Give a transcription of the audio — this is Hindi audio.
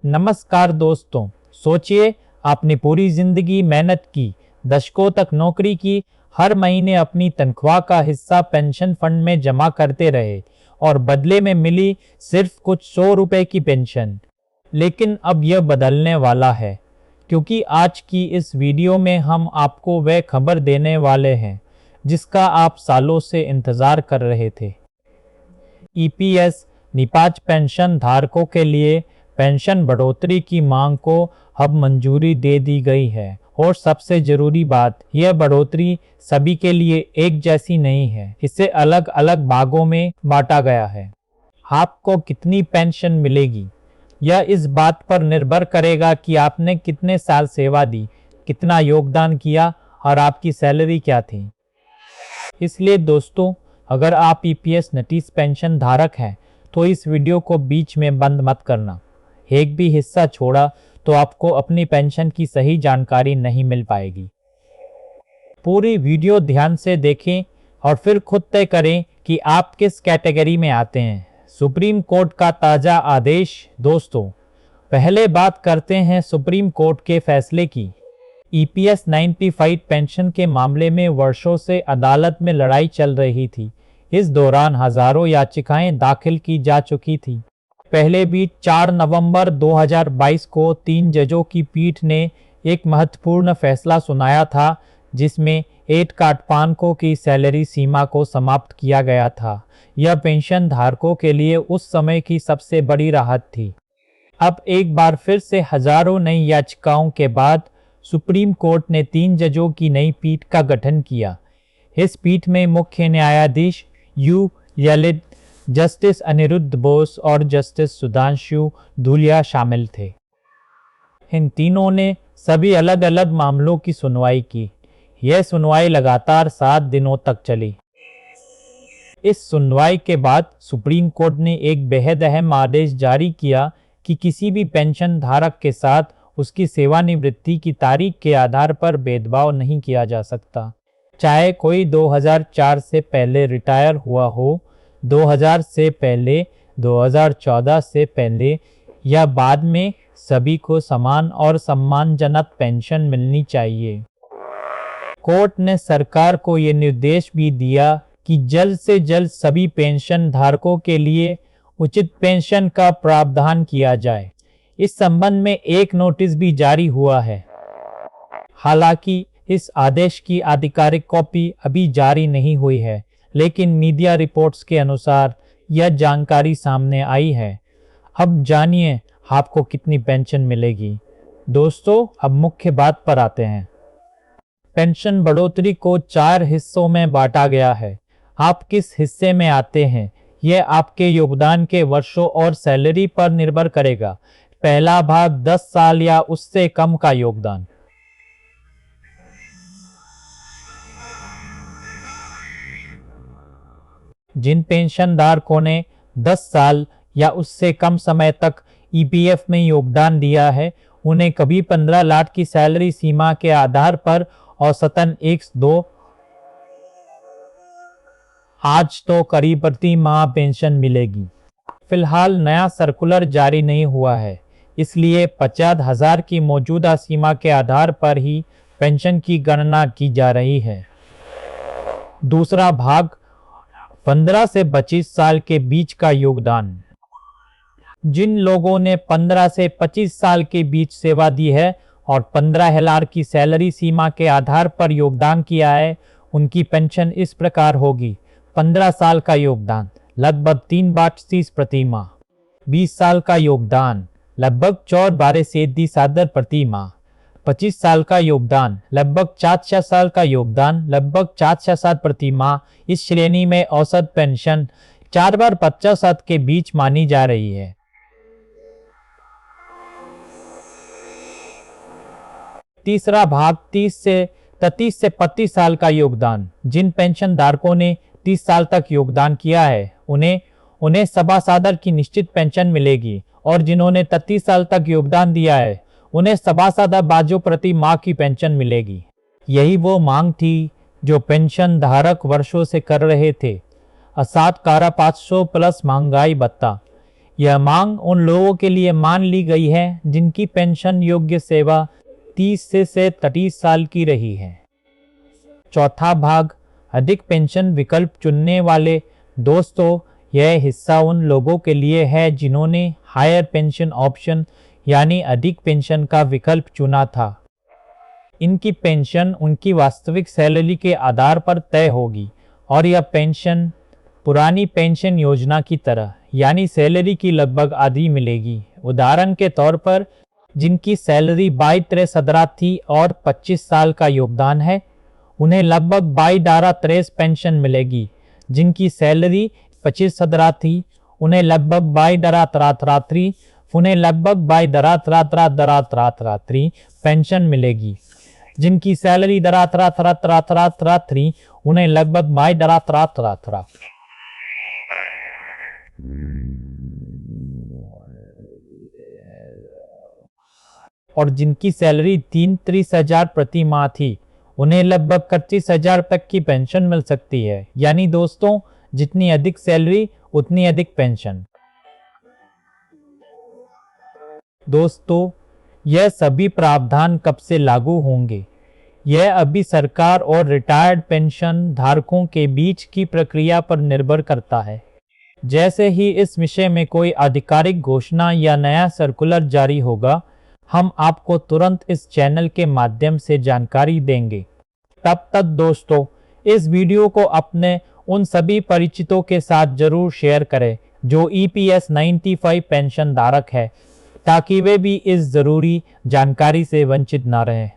नमस्कार दोस्तों, सोचिए आपने पूरी जिंदगी मेहनत की, दशकों तक नौकरी की, हर महीने अपनी तनख्वाह का हिस्सा पेंशन फंड में जमा करते रहे और बदले में मिली सिर्फ कुछ 100 रुपए की पेंशन। लेकिन अब यह बदलने वाला है, क्योंकि आज की इस वीडियो में हम आपको वह खबर देने वाले हैं जिसका आप सालों से इंतजार कर रहे थे। ईपीएस निपाज पेंशन धारकों के लिए पेंशन बढ़ोतरी की मांग को अब मंजूरी दे दी गई है और सबसे जरूरी बात, यह बढ़ोतरी सभी के लिए एक जैसी नहीं है। इसे अलग अलग भागों में बांटा गया है। आपको कितनी पेंशन मिलेगी यह इस बात पर निर्भर करेगा कि आपने कितने साल सेवा दी, कितना योगदान किया और आपकी सैलरी क्या थी। इसलिए दोस्तों, अगर आप ईपीएस नटीज पेंशन धारक हैं तो इस वीडियो को बीच में बंद मत करना। एक भी हिस्सा छोड़ा तो आपको अपनी पेंशन की सही जानकारी नहीं मिल पाएगी। पूरी वीडियो ध्यान से देखें और फिर खुद तय करें कि आप किस कैटेगरी में आते हैं। सुप्रीम कोर्ट का ताज़ा आदेश। दोस्तों, पहले बात करते हैं सुप्रीम कोर्ट के फैसले की। ईपीएस 95 पेंशन के मामले में वर्षों से अदालत में लड़ाई चल रही थी। इस दौरान हजारों याचिकाएं दाखिल की जा चुकी थी। पहले भी 4 नवंबर 2022 को 3 जजों की पीठ ने एक महत्वपूर्ण फैसला सुनाया था, जिसमें 8 काटपानकों की सैलरी सीमा को समाप्त किया गया था। यह पेंशन धारकों के लिए उस समय की सबसे बड़ी राहत थी। अब एक बार फिर से हजारों नई याचिकाओं के बाद सुप्रीम कोर्ट ने 3 जजों की नई पीठ का गठन किया। इस पीठ में मुख्य न्यायाधीश यू ललित, जस्टिस अनिरुद्ध बोस और जस्टिस सुधांशु धूलिया शामिल थे। इन तीनों ने सभी अलग अलग मामलों की सुनवाई की। यह सुनवाई लगातार 7 दिनों तक चली। इस सुनवाई के बाद सुप्रीम कोर्ट ने एक बेहद अहम आदेश जारी किया कि किसी भी पेंशन धारक के साथ उसकी सेवानिवृत्ति की तारीख के आधार पर भेदभाव नहीं किया जा सकता। चाहे कोई 2004 से पहले रिटायर हुआ हो, 2000 से पहले, 2014 से पहले या बाद में, सभी को समान और सम्मानजनक पेंशन मिलनी चाहिए। कोर्ट ने सरकार को ये निर्देश भी दिया कि जल्द से जल्द सभी पेंशन धारकों के लिए उचित पेंशन का प्रावधान किया जाए। इस संबंध में एक नोटिस भी जारी हुआ है। हालांकि इस आदेश की आधिकारिक कॉपी अभी जारी नहीं हुई है, लेकिन मीडिया रिपोर्ट्स के अनुसार यह जानकारी सामने आई है। अब जानिए आपको कितनी पेंशन मिलेगी। दोस्तों, अब मुख्य बात पर आते हैं। पेंशन बढ़ोतरी को 4 हिस्सों में बांटा गया है। आप किस हिस्से में आते हैं यह आपके योगदान के वर्षों और सैलरी पर निर्भर करेगा। पहला भाग 10 साल या उससे कम का योगदान। जिन पेंशन धारकों ने 10 साल या उससे कम समय तक ईपीएफ में योगदान दिया है, उन्हें कभी 15 लाख की सैलरी सीमा के आधार पर औसतन 102 आज तो करीब प्रति माह पेंशन मिलेगी। फिलहाल नया सर्कुलर जारी नहीं हुआ है, इसलिए 50,000 की मौजूदा सीमा के आधार पर ही पेंशन की गणना की जा रही है। दूसरा भाग 15 से 25 साल के बीच का योगदान। जिन लोगों ने 15 से 25 साल के बीच सेवा दी है और 15,000 की सैलरी सीमा के आधार पर योगदान किया है, उनकी पेंशन इस प्रकार होगी। 15 साल का योगदान लगभग 3.30 प्रति माह। 20 साल का योगदान लगभग 4.12 प्रति माह। 25 साल का योगदान लगभग 4 साल का योगदान लगभग 4 प्रति माह। इस श्रेणी में औसत पेंशन 4.50 के बीच मानी जा रही है। तीसरा भाग 30 से 35 साल का योगदान। जिन पेंशन धारकों ने 30 साल तक योगदान किया है, उन्हें सभासद की निश्चित पेंशन मिलेगी, और जिन्होंने 33 साल तक योगदान दिया है, उन्हें सभासद बाजू प्रति माह की पेंशन मिलेगी। यही वो मांग थी जो पेंशन धारक वर्षों से कर रहे थे। असात कारा 500 प्लस महंगाई भत्ता। यह मांग उन लोगों के लिए मान ली गई है जिनकी पेंशन योग्य सेवा 30 से 30 साल की रही है। चौथा भाग, अधिक पेंशन विकल्प चुनने वाले दोस्तों, यह हिस्सा उन लोगों के लिए है जिन्होंने हायर पेंशन ऑप्शन यानी अधिक पेंशन का विकल्प चुना था। इनकी पेंशन उनकी वास्तविक सैलरी के आधार पर तय होगी और यह पेंशन पुरानी पेंशन योजना की तरह यानी सैलरी की लगभग आधी मिलेगी। उदाहरण के तौर पर जिनकी सैलरी 22,17 थी और 25 साल का योगदान है, उन्हें लगभग 22,13 पेंशन मिलेगी। जिनकी सैलरी 25,17 थी, उन्हें लगभग 22,13 उन्हें लगभग 22,13 पेंशन मिलेगी। जिनकी सैलरी 23,13 उन्हें लगभग 22,13 और जिनकी सैलरी 33,000 प्रति माह थी, उन्हें लगभग 25,000 तक की पेंशन मिल सकती है। यानी दोस्तों, जितनी अधिक सैलरी उतनी अधिक पेंशन। दोस्तों, यह सभी प्रावधान कब से लागू होंगे? यह अभी सरकार और रिटायर्ड पेंशन धारकों के बीच की प्रक्रिया पर निर्भर करता है। जैसे ही इस विषय में कोई आधिकारिक घोषणा या नया सर्कुलर जारी होगा, हम आपको तुरंत इस चैनल के माध्यम से जानकारी देंगे। तब तक दोस्तों, इस वीडियो को अपने उन सभी परिचितों के साथ जरूर शेयर करें जो EPS 95 पेंशन धारक है, ताकि वे भी इस जरूरी जानकारी से वंचित न रहें।